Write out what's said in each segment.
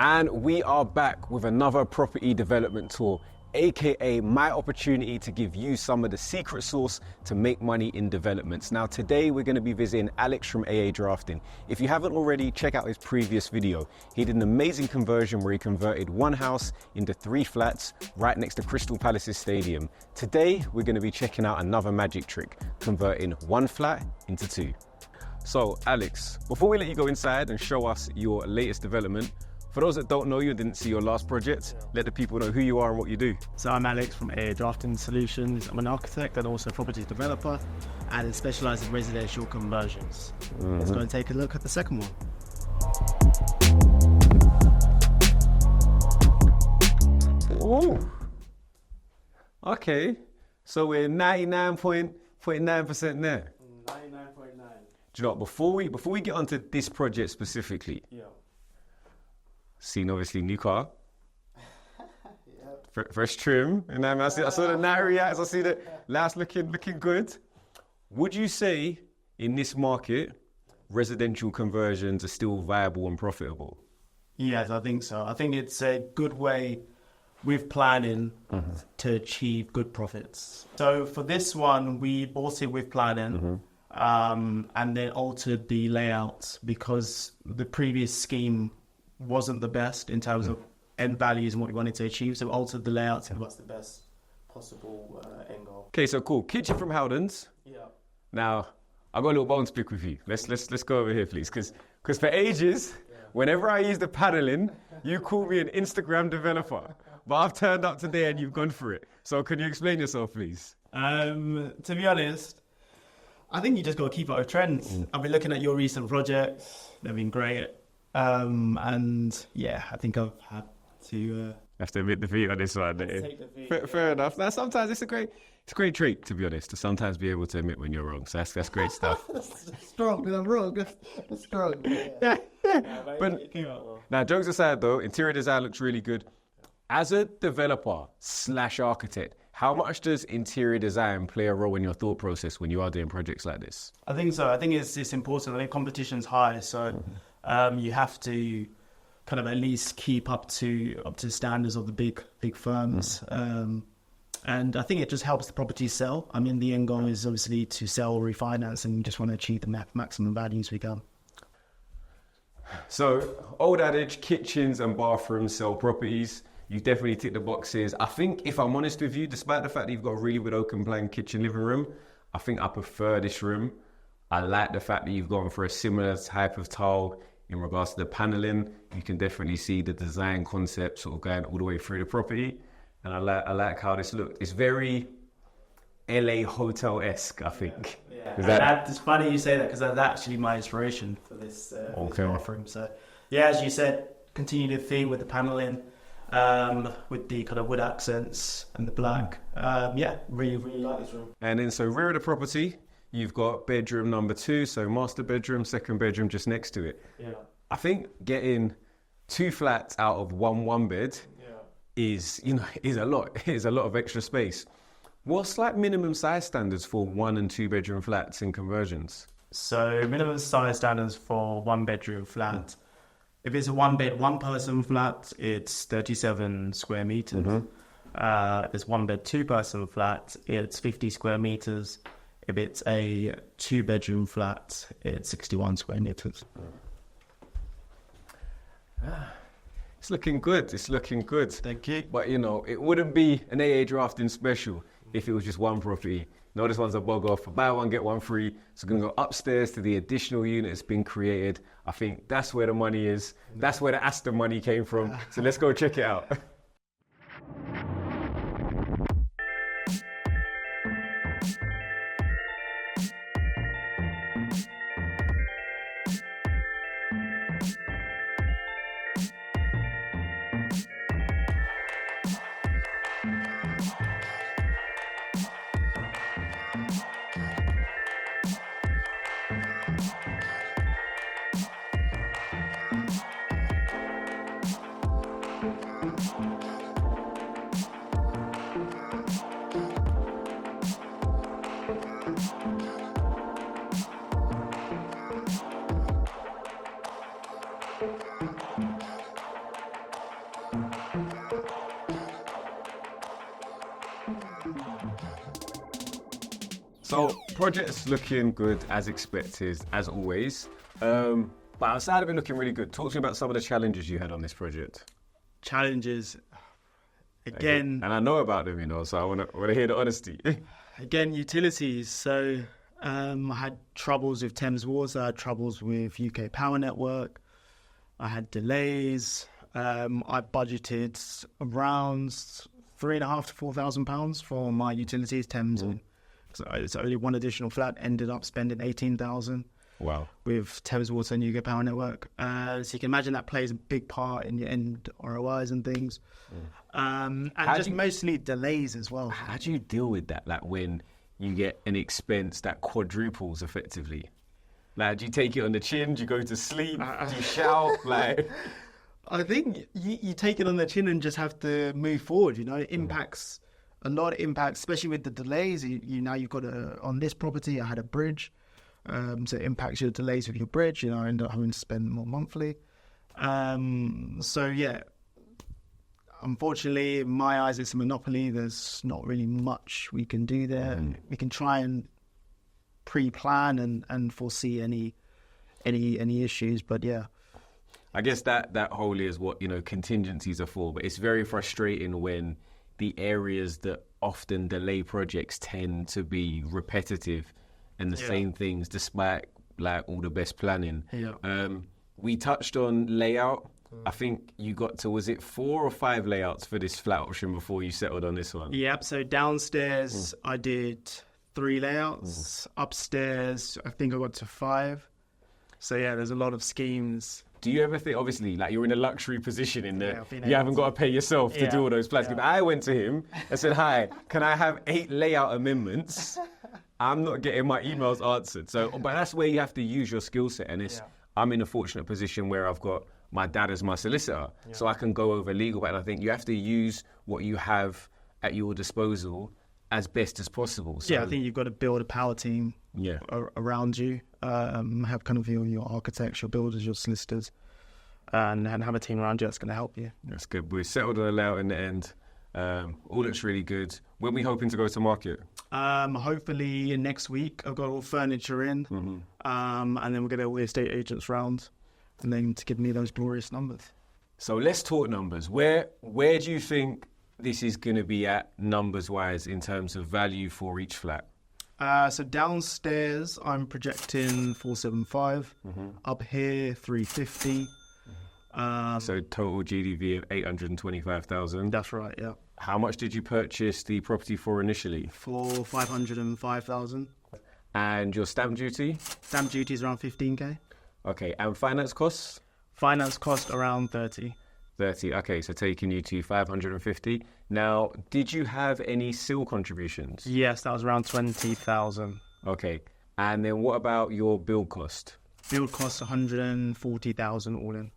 And we are back with another property development tour, aka my opportunity to give you some of the secret sauce to make money in developments. Now today we're going to be visiting Alex from AA Drafting. If you haven't already, check out his previous video. He did an amazing conversion where he converted one house into 3 flats right next to Crystal Palace's stadium. Today we're going to be checking out another magic trick, converting 1 flat into 2. So Alex, before we let you go inside and show us your latest development, for those that don't know you and didn't see your last project, let the people know who you are and what you do. So I'm Alex from AA Drafting Solutions. I'm an architect and also a property developer and specialise in residential conversions. Let's go and take a look at the second one. Ooh. Okay, so we're 99.9% there. 99.9. Do you know what, before we get onto this project specifically, seen obviously new car, fresh trim, and I saw the night reacts, I see the last looking good. Would you say in this market, residential conversions are still viable and profitable? Yes, I think so. I think it's a good way with planning to achieve good profits. So for this one, we bought it with planning and then altered the layout because the previous scheme wasn't the best in terms of end values and what we wanted to achieve. So we altered the layout to what's the best possible end goal. Okay, so cool. Kitchen from Howden's. Yeah. Now, I've got a little bone to pick with you. Let's go over here, please. Because for ages, whenever I use the paneling, you call me an Instagram developer. But I've turned up today and you've gone for it. So can you explain yourself, please? To be honest, I think you just got to keep up with trends. I've been looking at your recent projects. They've been great. And yeah, I think I've had to have to admit defeat on this one. take defeat. Fair enough. Now sometimes it's a great trait, to be honest, to sometimes be able to admit when you're wrong. So that's great stuff. Strong, when I'm wrong. That's strong. Yeah. But now, jokes aside though, interior design looks really good. As a developer / architect, how much does interior design play a role in your thought process when you are doing projects like this? I think so. I think it's important. I think competition's high, so you have to kind of at least keep up to standards of the big firms. And I think it just helps the property sell. I mean, the end goal is obviously to sell or refinance, and you just want to achieve the maximum values we can. So, old adage, kitchens and bathrooms sell properties. You definitely tick the boxes. I think, if I'm honest with you, despite the fact that you've got a really good open plan kitchen living room, I think I prefer this room. I like the fact that you've gone for a similar type of tile in regards to the paneling. You can definitely see the design concept sort of going all the way through the property. And I like how this looked. It's very LA hotel-esque, I think. Yeah. It's funny you say that because that's actually my inspiration for this bathroom. So yeah, as you said, continue the theme with the paneling. With the kind of wood accents and the black. Really like this room. And then so rear of the property, you've got bedroom number 2, so master bedroom, second bedroom just next to it. Yeah. I think getting 2 flats out of one bed is a lot. It is a lot of extra space. What's like minimum size standards for 1 and 2 bedroom flats in conversions? So minimum size standards for 1 bedroom flat. If it's a 1 person flat, it's 37 square meters. If it's 1 bed, 2 person flat, it's 50 square meters. If it's a 2 bedroom flat, it's 61 square meters. It's looking good. Thank you. But it wouldn't be an AA drafting special if it was just one property. No, this one's a bug off. Buy one, get one free. So we're going to go upstairs to the additional unit that's been created. I think that's where the money is. That's where the Aston money came from. So let's go check it out. So project's looking good as expected, as always. But outside of it looking really good, talk to me about some of the challenges you had on this project. Challenges, again, And I know about them, you know, so I want to hear the honesty. again, utilities. So I had troubles with Thames Water, I had troubles with UK Power Network, I had delays. I budgeted around £3,500 to £4,000 for my utilities, Thames. So it's only one additional flat, ended up spending 18,000. Wow. With Thames Water and UK Power Network. So you can imagine that plays a big part in your end ROIs and things. And mostly delays as well. How do you deal with that? Like when you get an expense that quadruples effectively? Like, do you take it on the chin? Do you go to sleep? Do you shout? Like, I think you take it on the chin and just have to move forward. You know, it impacts a lot of impacts, especially with the delays. Now you've got on this property, I had a bridge. So it impacts your delays with your bridge. You know, I end up having to spend more monthly. So yeah, unfortunately, in my eyes, it's a monopoly. There's not really much we can do there. We can try and pre-plan and foresee any issues, but yeah. I guess that wholly is what, you know, contingencies are for. But it's very frustrating when the areas that often delay projects tend to be repetitive and the same things, despite like all the best planning. Yeah. We touched on layout. I think you got to, was it 4 or 5 layouts for this flat option before you settled on this one? Yep. So downstairs, I did 3 layouts. Upstairs, I think I got to 5. So yeah, there's a lot of schemes. Do you ever think, obviously, like you're in a luxury position in that Yeah, you haven't got to pay yourself to do all those plans? Yeah. I went to him and said, hi, can I have 8 layout amendments? I'm not getting my emails answered. So, but that's where you have to use your skill set. And I'm in a fortunate position where I've got my dad as my solicitor, so I can go over legal. But I think you have to use what you have at your disposal as best as possible. So, Yeah, I think you've got to build a power team around you. Have kind of your architects, your builders, your solicitors, and have a team around you that's going to help you. That's good. We settled on a layout in the end. All looks really good. When are we hoping to go to market? Hopefully next week. I've got all furniture in, and then we're going to get all the estate agents round, and then to give me those glorious numbers. So let's talk numbers. Where do you think this is going to be at numbers-wise in terms of value for each flat? So downstairs, I'm projecting 475. Up here, 350. So total GDV of 825,000. That's right, yeah. How much did you purchase the property for initially? For 505,000. And your stamp duty? Stamp duty is around 15k. Okay, and finance costs? Finance cost around 30. 30, okay, so taking you to 550. Now, did you have any seal contributions? Yes, that was around 20,000. Okay, and then what about your build cost? Build cost 140,000 all in.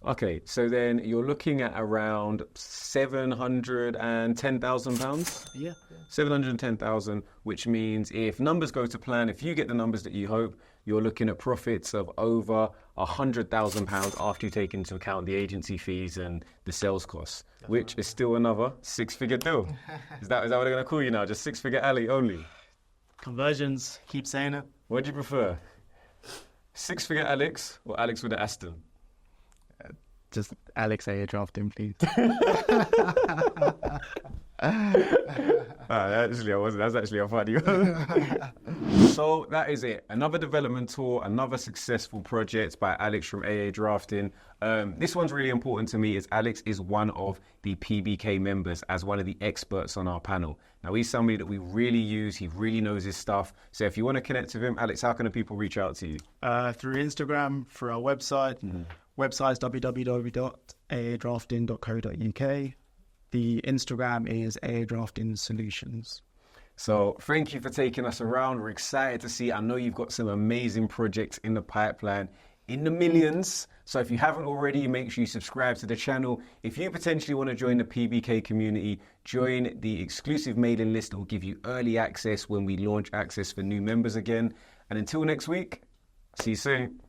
Okay, so then you're looking at around £710,000? Yeah. 710,000, which means if numbers go to plan, if you get the numbers that you hope, you're looking at profits of over £100,000 after you take into account the agency fees and the sales costs, which is still another 6-figure deal. Is that what they're going to call you now? Just 6-figure alley only? Conversions, keep saying it. What do you prefer? 6-figure Alex or Alex with an Aston? Just Alex A. drafting, please. That's actually a funny one. So that is it. Another development tour, another successful project by Alex from AA Drafting. This one's really important to me as Alex is one of the PBK members, as one of the experts on our panel. Now he's somebody that we really use. He really knows his stuff. So if you want to connect with him, Alex, how can the people reach out to you? Through Instagram, through our website. Website is www.aadrafting.co.uk. The Instagram is AA Drafting Solutions. So thank you for taking us around. We're excited to see. I know you've got some amazing projects in the pipeline in the millions. So if you haven't already, make sure you subscribe to the channel. If you potentially want to join the PBK community, join the exclusive mailing list that will give you early access when we launch access for new members again. And until next week, see you soon.